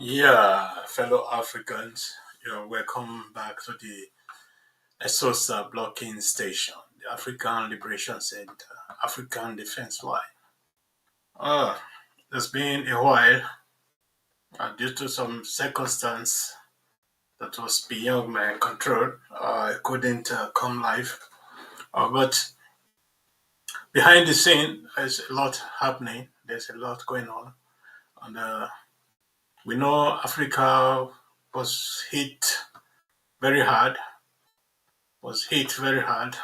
Yeah, fellow Africans, you're welcome back to the ESOSA blocking station, the African Liberation Center, African Defense Line. It's been a while due to some circumstance that was beyond my control. I couldn't come live, but behind the scene, there's a lot happening. There's a lot going on, and we know Africa was hit very hard. Was hit very hard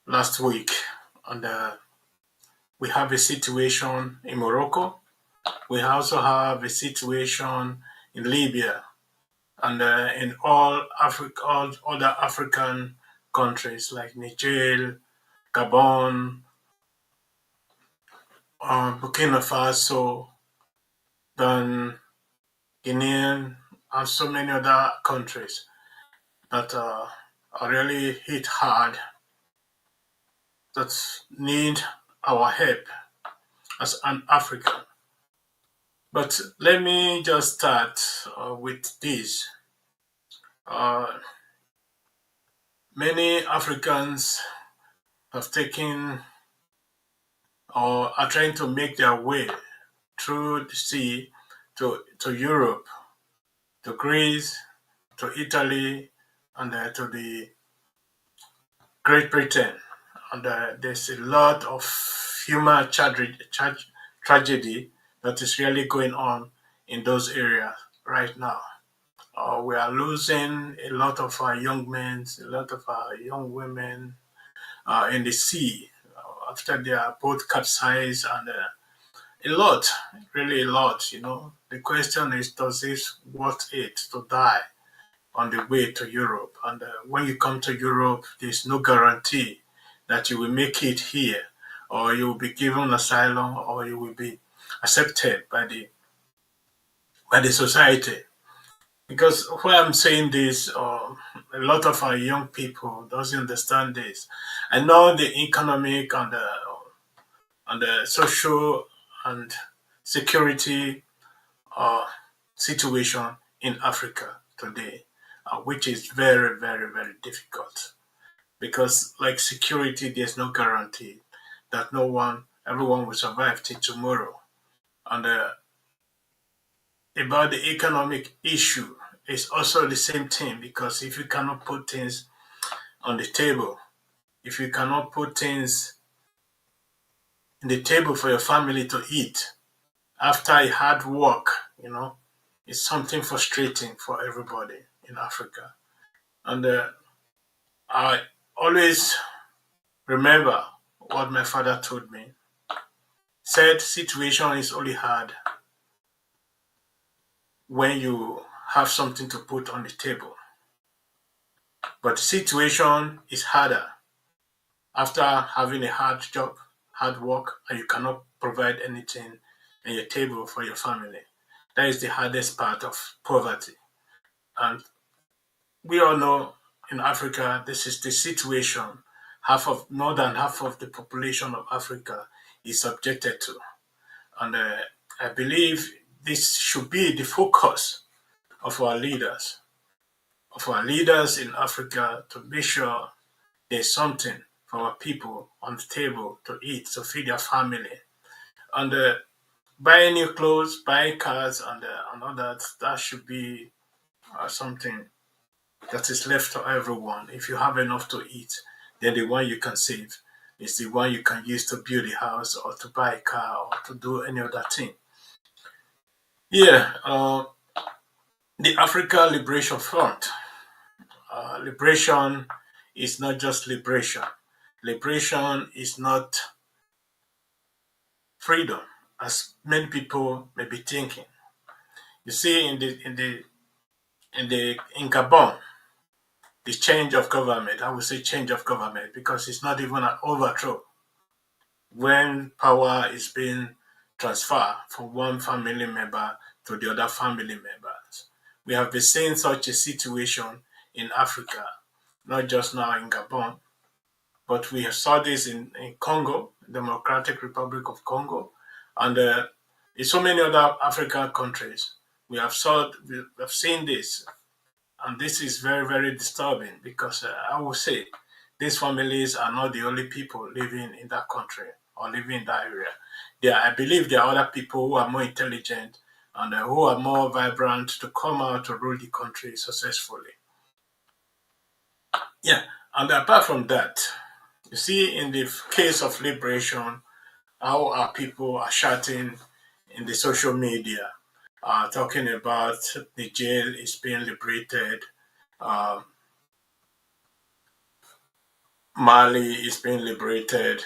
last week, and we have a situation in Morocco. We also have a situation in Libya, and in all Africa, all other African countries like Niger, Gabon, Burkina Faso, then Guinea, and so many other countries that are really hit hard, that need our help as an African. But let me just start with this. Uh, Many Africans have taken or are trying to make their way through the sea to Europe, to Greece, to Italy, and to the Great Britain. And there's a lot of human tragedy that is really going on in those areas right now. We are losing a lot of our young men, a lot of our young women in the sea after they are both capsized and a lot, really a lot. The question is, does this worth it to die on the way to Europe? And when you come to Europe, there's no guarantee that you will make it here, or you will be given asylum, or you will be accepted by the society. Because why I'm saying this, a lot of our young people doesn't understand this. I know the economic and the social and security uh, situation in Africa today, which is very, very, very difficult. Because like security, there's no guarantee that everyone will survive till tomorrow. And about the economic issue, it's also the same thing because if you cannot put things on the table, if you cannot put things in the table for your family to eat after a hard work, you know, it's something frustrating for everybody in Africa. And I always remember what my father told me. Said situation is only hard when you have something to put on the table. But the situation is harder after having a hard job, hard work, and you cannot provide anything on your table for your family. That is the hardest part of poverty. And we all know in Africa, this is the situation more than half of the population of Africa is subjected to. And I believe this should be the focus of our leaders in Africa to make sure there's something for our people on the table to eat, to feed their family. And buy new clothes, buy cars, and all that, that should be something that is left to everyone. If you have enough to eat, then the one you can save is the one you can use to build a house or to buy a car or to do any other thing. Yeah, the Africa Liberation Front. Liberation is not just liberation. Liberation is not freedom, as many people may be thinking. You see, in Gabon, the change of government, I would say change of government because it's not even an overthrow. When power is being transferred from one family member to the other family members. We have been seeing such a situation in Africa, not just now in Gabon, but we saw this in Congo, Democratic Republic of Congo, and In so many other African countries, we have seen this, and this is very, very disturbing because I will say these families are not the only people living in that country or living in that area. I believe there are other people who are more intelligent and who are more vibrant to come out to rule the country successfully. Yeah, and apart from that, you see in the case of liberation, how our people are shouting in the social media, talking about the jail is being liberated, uh, Mali is being liberated.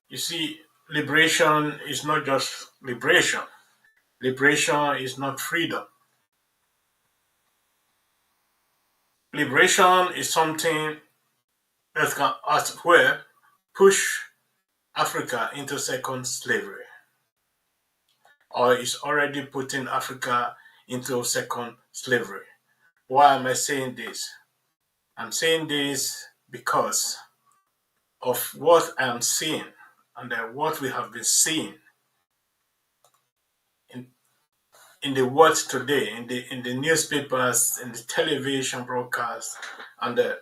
You see, liberation is not just liberation. Liberation is not freedom. Liberation is something that can, as well, push Africa into second slavery, or is already putting Africa into second slavery. Why am I saying this? I'm saying this because of what I am seeing and what we have been seeing in, in the world today, in the newspapers, in the television broadcast, and the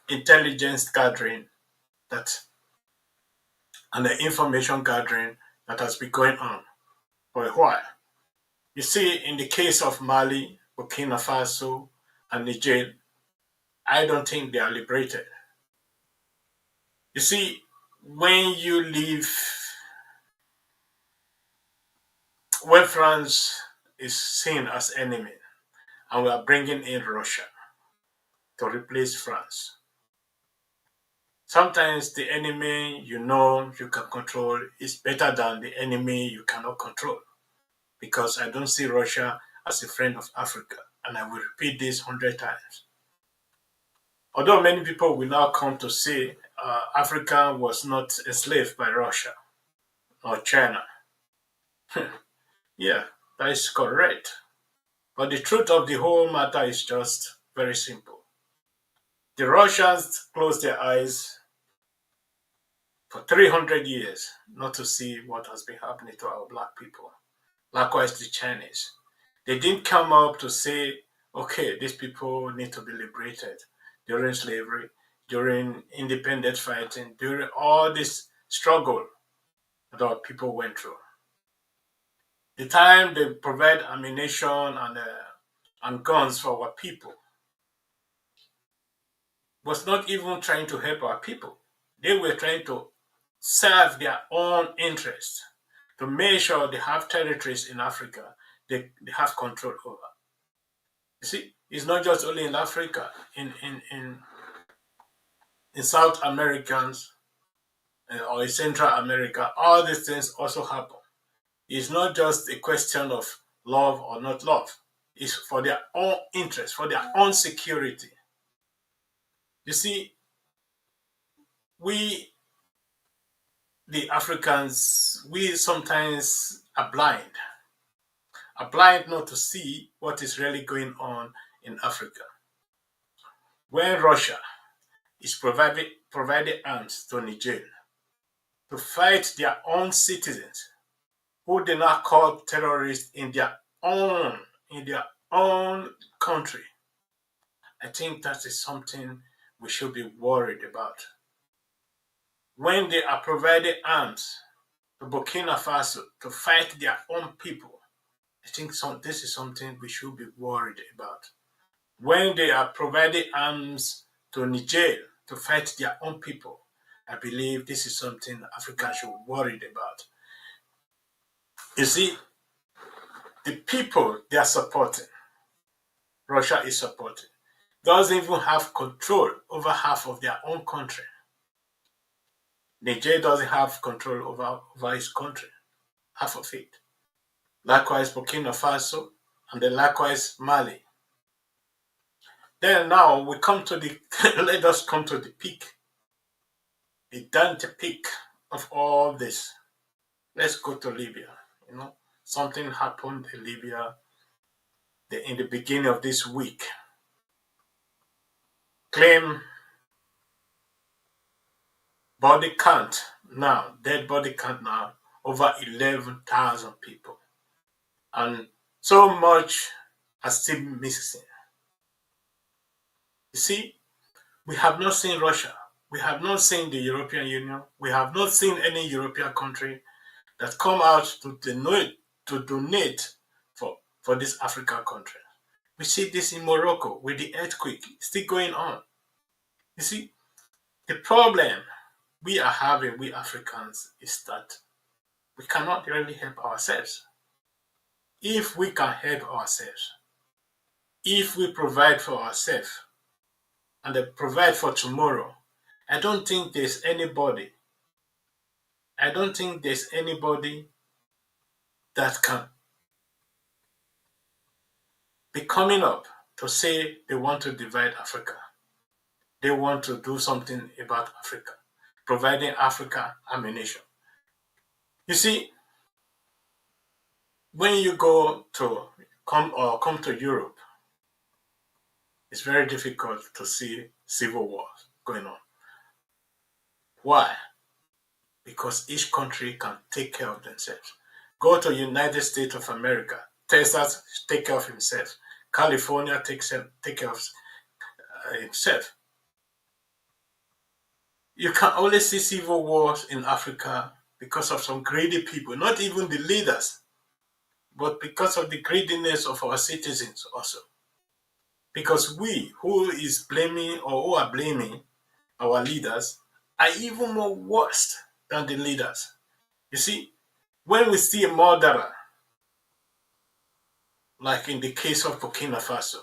intelligence gathering that and the information gathering that has been going on for a while. You see, in the case of Mali, Burkina Faso, and Niger, I don't think they are liberated. You see, when you leave, when France is seen as enemy, and we are bringing in Russia to replace France, sometimes the enemy you know you can control is better than the enemy you cannot control. Because I don't see Russia as a friend of Africa, and I will repeat this 100 times. Although many people will now come to say Africa was not enslaved by Russia or China. Yeah, that is correct. But the truth of the whole matter is just very simple. The Russians closed their eyes for 300 years not to see what has been happening to our black people. Likewise, the Chinese. They didn't come up to say, okay, these people need to be liberated during slavery, during independent fighting, during all this struggle that our people went through. The time they provide ammunition and guns for our people was not even trying to help our people. They were trying to serve their own interests, to make sure they have territories in Africa they have control over. You see, it's not just only in Africa, in South Americans or in Central America, all these things also happen. It's not just a question of love or not love. It's for their own interest, for their own security. You see, we, the Africans, we sometimes are blind not to see what is really going on in Africa. When Russia is providing arms to Niger to fight their own citizens, who they now call terrorists in their own country. I think that is something we should be worried about. When they are providing arms to Burkina Faso to fight their own people, I think this is something we should be worried about. When they are providing arms to Niger to fight their own people, I believe this is something Africa should be worried about. You see, the people they are supporting, Russia is supporting, doesn't even have control over half of their own country. Niger doesn't have control over his country, half of it. Likewise, Burkina Faso, and then likewise Mali. Then now we come to the let us come to the peak, the Dante peak of all this. Let's go to Libya. You know, something happened in Libya in the beginning of this week. Claim body count now, dead body count now, over 11,000 people. And so much are still missing. You see, we have not seen Russia. We have not seen the European Union. We have not seen any European country that come out to donate for this African country. We see this in Morocco with the earthquake still going on. You see, the problem we are having, we Africans, is that we cannot really help ourselves. If we can help ourselves, if we provide for ourselves and then provide for tomorrow, I don't think there's anybody, I don't think there's anybody that can be coming up to say they want to divide Africa. They want to do something about Africa, providing Africa ammunition. You see, when you go to come to Europe, it's very difficult to see civil wars going on. Why? Because each country can take care of themselves. Go to United States of America. Texas take care of himself. California take care of himself. You can only see civil wars in Africa because of some greedy people, not even the leaders, but because of the greediness of our citizens also. Because we, who is blaming or who are blaming our leaders, are even more worse than the leaders. You see, when we see a murderer, like in the case of Burkina Faso,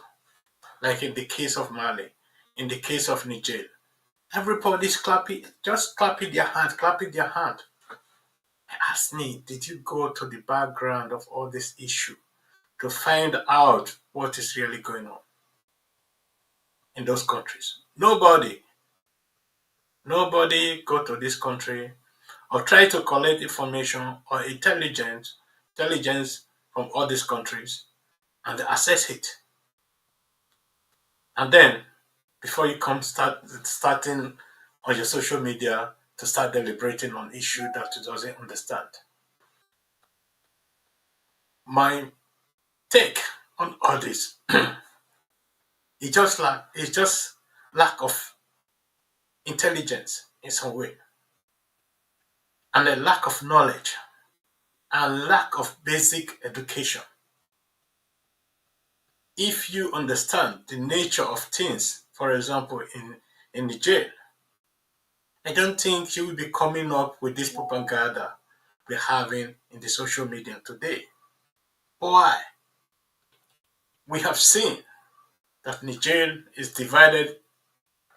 like in the case of Mali, in the case of Niger, everybody's clapping, just clapping their hand, clapping their hand. Ask me, did you go to the background of all this issue to find out what is really going on in those countries? Nobody go to this country or try to collect information or intelligence from all these countries and assess it. And then, before you come starting on your social media to start deliberating on issue that you doesn't understand. My take on all this it's just lack of intelligence in some way, and a lack of knowledge, and lack of basic education. If you understand the nature of things, for example, in the jail, I don't think you will be coming up with this propaganda we're having in the social media today. Why? We have seen that Niger is divided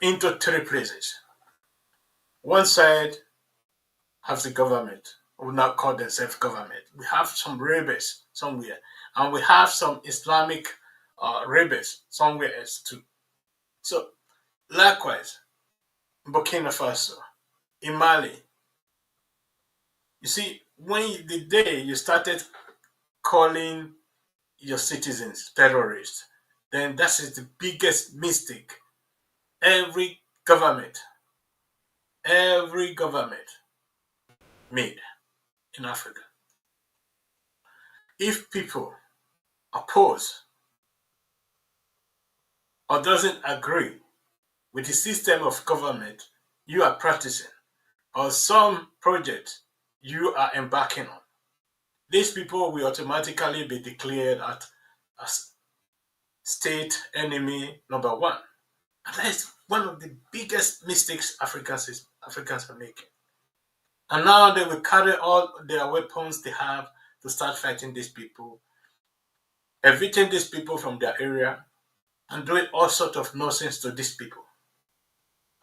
into three places. One side has the government, who now call themselves government. We have some rebels somewhere, and we have some Islamic rebels somewhere else too. So, likewise, Burkina Faso, in Mali, you see, the day you started calling your citizens terrorists, then that is the biggest mistake every government, every government made in Africa. If people oppose or doesn't agree with the system of government you are practicing or some project you are embarking on, these people will automatically be declared as state enemy number one. And that is one of the biggest mistakes Africans are making. And now they will carry all their weapons they have to start fighting these people, evicting these people from their area, and doing all sorts of nonsense to these people.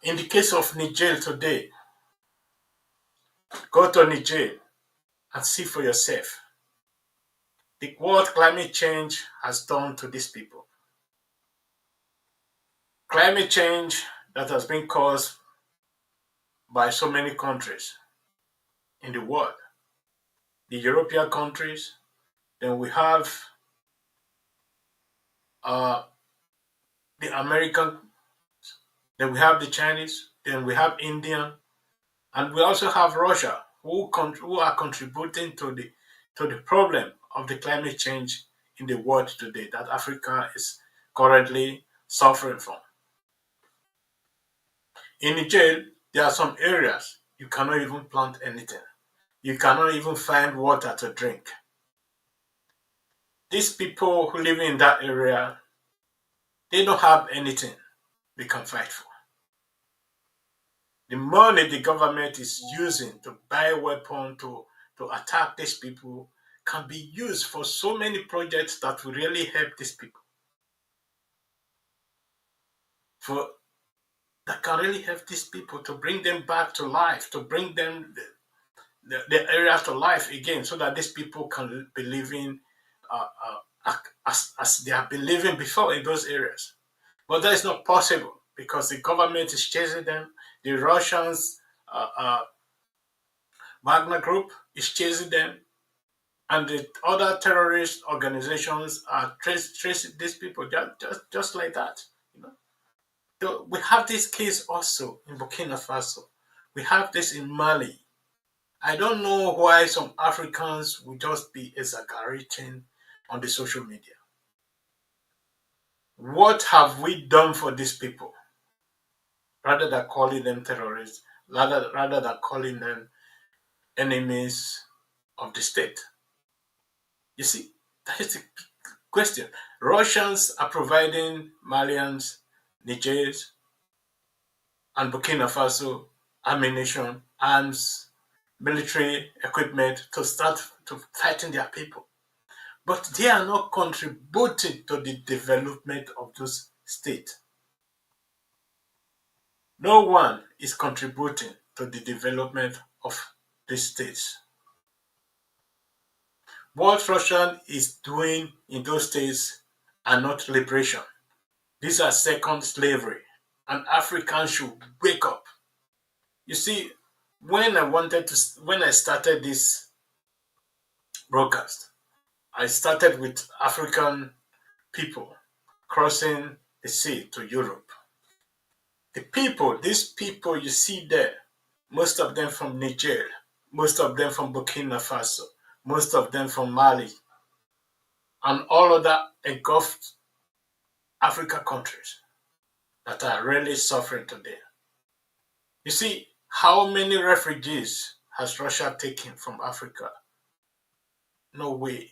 In the case of Niger today, go to Niger and see for yourself what climate change has done to these people. Climate change that has been caused by so many countries in the world. The European countries, then we have the American, then we have the Chinese, then we have Indian, and we also have Russia, who are contributing to the problem of the climate change in the world today that Africa is currently suffering from. In Niger, there are some areas you cannot even plant anything. You cannot even find water to drink. These people who live in that area, they don't have anything they can fight for. The money the government is using to buy weapons to attack these people can be used for so many projects that will really help these people. That can really help these people to bring them back to life, to bring them the areas to life again, so that these people can be living as they have been living before in those areas. But that is not possible because the government is chasing them. The Russians, Wagner Group is chasing them, and the other terrorist organizations are tracing these people just like that. You know, so we have this case also in Burkina Faso. We have this in Mali. I don't know why some Africans will just be exaggerating on the social media. What have we done for these people? Rather than calling them terrorists, rather than calling them enemies of the state. You see, that is the question. Russians are providing Malians, Nigerians, and Burkina Faso ammunition, arms, military equipment to start to fighting their people. But they are not contributing to the development of those states. No one is contributing to the development of these states. What Russia is doing in those states are not liberation. These are second slavery, and Africans should wake up. You see, when I started this broadcast, I started with African people crossing the sea to Europe. These people you see there, most of them from Niger, most of them from Burkina Faso, most of them from Mali, and all other engulfed Africa countries that are really suffering today. You see, how many refugees has Russia taken from Africa? No way.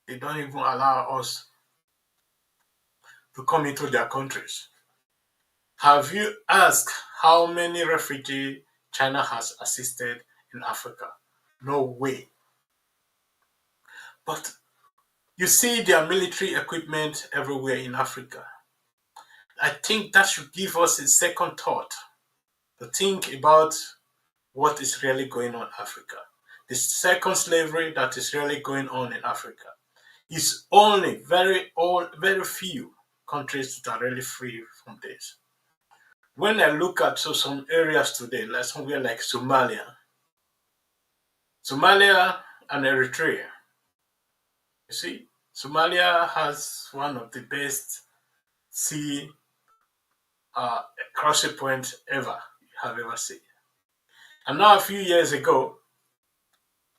They don't even allow us to come into their countries. Have you asked how many refugees China has assisted in Africa? No way. But you see their military equipment everywhere in Africa. I think that should give us a second thought to think about what is really going on in Africa. The second slavery that is really going on in Africa is only very few countries that are really free from this. When I look at some areas today, like somewhere like Somalia and Eritrea, you see, Somalia has one of the best sea crossing points you have ever seen. And now a few years ago,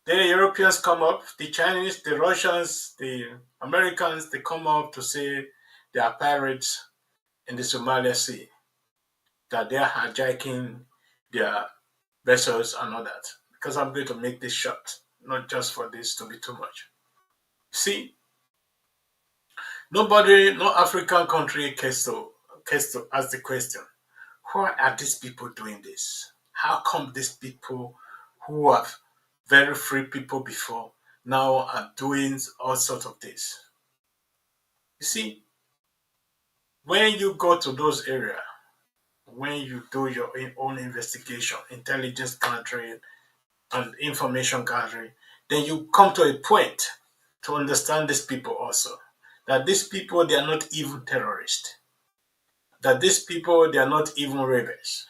the Europeans come up, the Chinese, the Russians, the Americans, they come up to say there are pirates in the Somalia Sea, that they are hijacking their vessels and all that. Because I'm going to make this short, not just for this to be too much. See, no African country cares to ask the question, why are these people doing this? How come these people who are very free people before now are doing all sorts of this? You see, when you go to those areas, when you do your own investigation, intelligence gathering, and information gathering, then you come to a point to understand these people also. That these people, they are not even terrorists. That these people, they are not even rebels.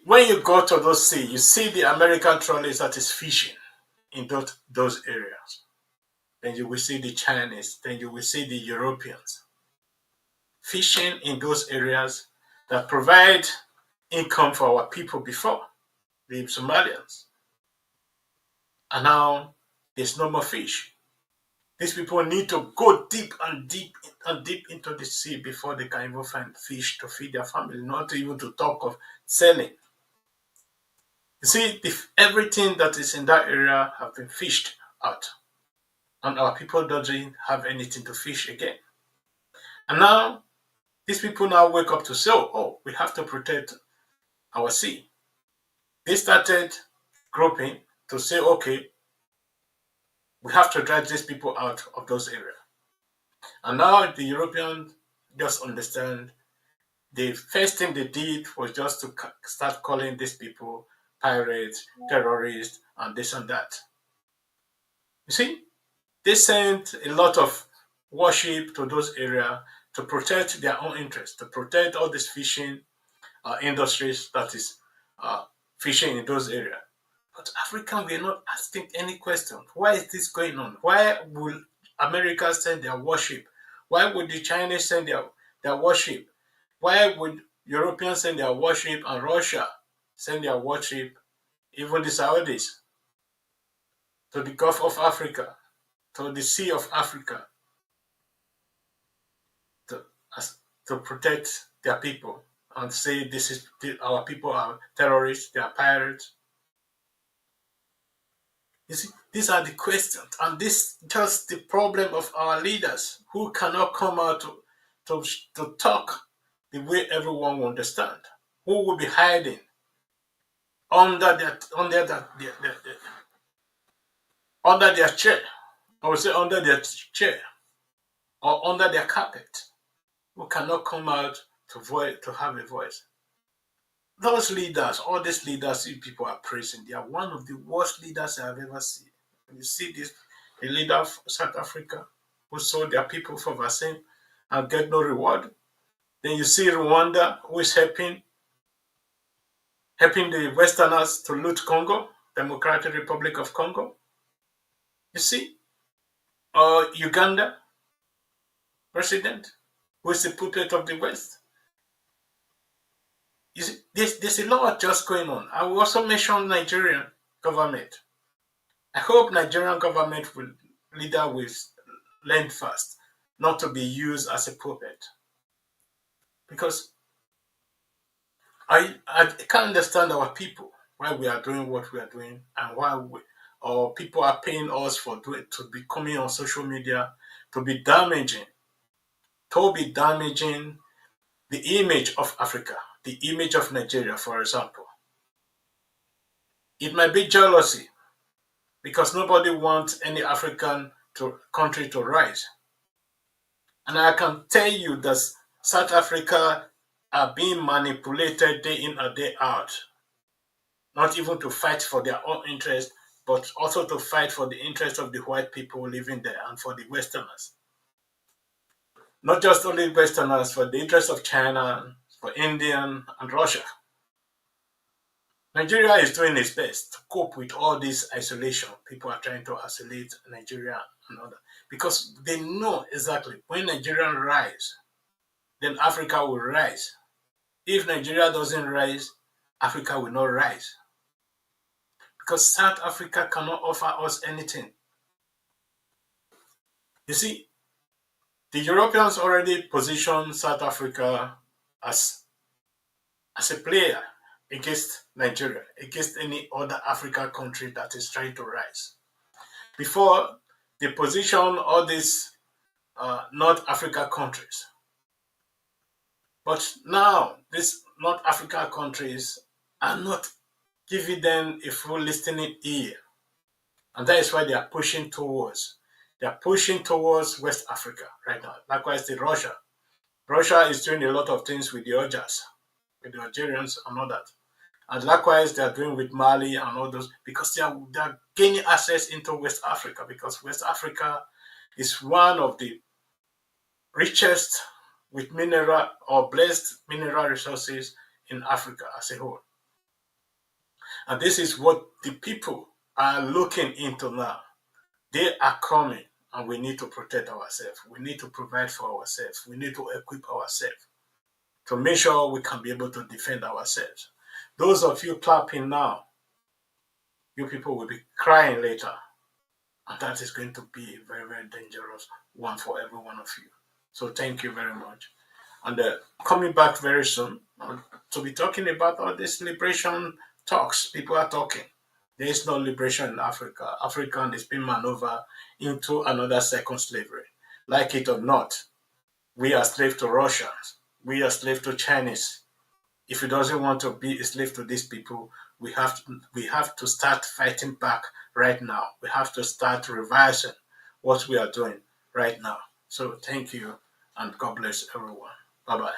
When you go to those seas, you see the American trawlers that is fishing in those areas. Then you will see the Chinese, then you will see the Europeans fishing in those areas that provide income for our people before, the Somalians. And now There's no more fish. These people need to go deep and deep and deep into the sea before they can even find fish to feed their family, not even to talk of selling. You see, if everything that is in that area have been fished out, and our people doesn't have anything to fish again. And now, these people now wake up to say, oh, we have to protect our sea. They started grouping to say, okay, we have to drive these people out of those areas. And now the Europeans just understand the first thing they did was just to start calling these people pirates, terrorists, and this and that. You see, they sent a lot of warship to those areas to protect their own interests, to protect all these fishing industries that is fishing in those areas. But African, we're not asking any question. Why is this going on? Why will America send their warship? Why would the Chinese send their warship? Why would Europeans send their warship and Russia send their warship, even the Saudis, to the Gulf of Africa, to the Sea of Africa, to, to protect their people and say our people are terrorists, they are pirates? You see, these are the questions, and this is just the problem of our leaders who cannot come out to talk the way everyone will understand, who will be hiding under their chair. I would say under their chair or under their carpet, who cannot come out to have a voice. Those leaders, all these leaders you people are praising, they are one of the worst leaders I have ever seen. When you see this, a leader of South Africa who sold their people for vaccine and get no reward. Then you see Rwanda, who is helping the Westerners to loot Congo, Democratic Republic of Congo. You see, Uganda president, who is the puppet of the West. You see, there's a lot just going on. I will also mention Nigerian government. I hope Nigerian government will leader will learn fast, not to be used as a puppet. Because I can't understand our people, why we are doing what we are doing, and or people are paying us to be coming on social media to be damaging the image of Africa, the image of Nigeria, for example. It might be jealousy because nobody wants any African country to rise. And I can tell you that South Africa are being manipulated day in and day out, not even to fight for their own interest, but also to fight for the interest of the white people living there and for the Westerners. Not just only Westerners, for the interest of China, for India and Russia. Nigeria is doing its best to cope with all this isolation. People are trying to isolate Nigeria and all that because they know exactly when Nigeria rise, then Africa will rise. If Nigeria doesn't rise, Africa will not rise. Because South Africa cannot offer us anything. You see, the Europeans already positioned South Africa as a player against Nigeria, against any other African country that is trying to rise. Before, they positioned all these North Africa countries. But now, these North Africa countries are not giving them a full listening ear. And that is why they are pushing towards West Africa right now. Likewise, Russia. Russia is doing a lot of things with the Algerians and all that. And likewise, they are doing with Mali and all those because they are gaining access into West Africa because West Africa is one of the richest with mineral or blessed mineral resources in Africa as a whole. And this is what the people are looking into now. They are coming and we need to protect ourselves. We need to provide for ourselves. We need to equip ourselves to make sure we can be able to defend ourselves. Those of you clapping now, you people will be crying later. And that is going to be a very, very dangerous one for every one of you. So thank you very much. And coming back very soon to be talking about all these liberation talks people are talking. There is no liberation in Africa. African is being maneuvered into another second slavery. Like it or not, we are slave to Russians. We are slave to Chinese. If he doesn't want to be a slave to these people, we have to start fighting back right now. We have to start revising what we are doing right now. So thank you and God bless everyone. Bye bye.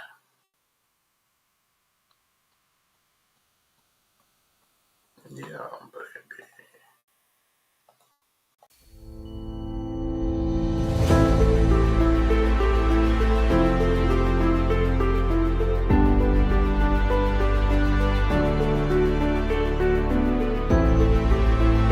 Yeah.